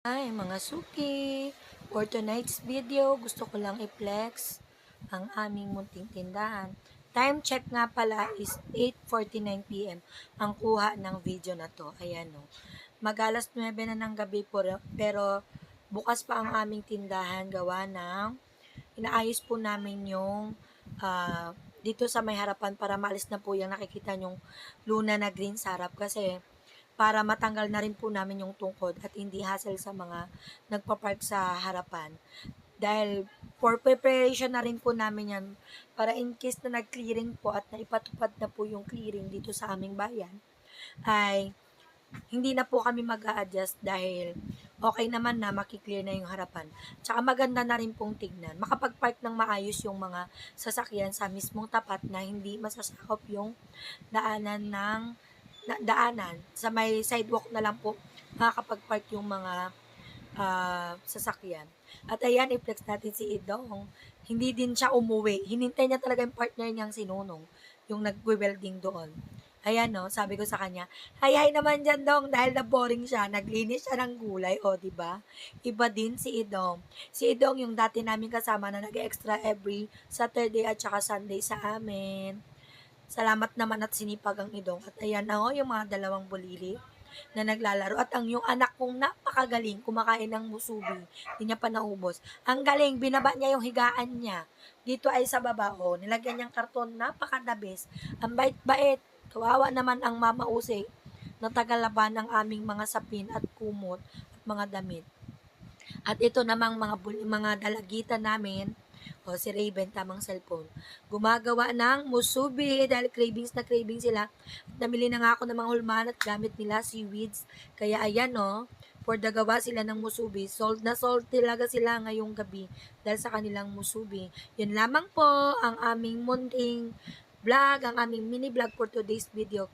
Hi mga suki! For tonight's video, gusto ko lang i-flex ang aming munting tindahan. Time check nga pala is 8:49 p.m. ang kuha ng video na to. Ayan o. Mag-alas 9 na ng gabi po, pero bukas pa ang aming tindahan gawa ng inaayos po namin yung dito sa may harapan para maalis na po yung nakikita yung luna na green sa harap kasi para matanggal na rin po namin yung tungkod at hindi hassle sa mga nagpa-park sa harapan. Dahil for preparation na rin po namin yan para in case na nag-clearing po at naipatupad na po yung clearing dito sa aming bayan, ay hindi na po kami mag-a-adjust dahil okay naman na makiklear na yung harapan. Tsaka maganda na rin pong tignan. Makapag-park ng maayos yung mga sasakyan sa mismong tapat na hindi masasakop yung daanan ng daanan. Sa may sidewalk na lang po makakapag-park yung mga sasakyan. At ayan, i-flex natin si Idong. Hindi din siya umuwi. Hinintay niya talaga yung partner niyang si Nunong, yung nag-welding doon. Ayan no, sabi ko sa kanya, hay naman dyan dong, dahil na boring siya, naglinis siya ng gulay, o di ba? Iba din si Idong. Si Idong yung dati namin kasama na nag-extra every Saturday at saka Sunday sa amin. Salamat naman at sinipag ang Idong. At ayan na yung mga dalawang bulili na naglalaro. At ang yung anak kong napakagaling, kumakain ng musubi. Hindi niya pa naubos. Ang galing, binaba niya yung higaan niya. Dito ay sa baba, nilagyan niyang karton, napakadabis. Ang bait-bait. Kawawa naman ang mama Use na tagalaban ng aming mga sapin at kumot at mga damit. At ito namang mga dalagitan namin, si Raven, tamang cellphone, gumagawa ng musubi dahil cravings na craving sila. At namili na nga ako ng mga hulmahan at gamit nila, seaweeds. Kaya ayan for the gawa sila ng musubi. Sold na sold talaga sila ngayong gabi dahil sa kanilang musubi. Yun lamang po ang aming munting vlog, ang aming mini vlog for today's video.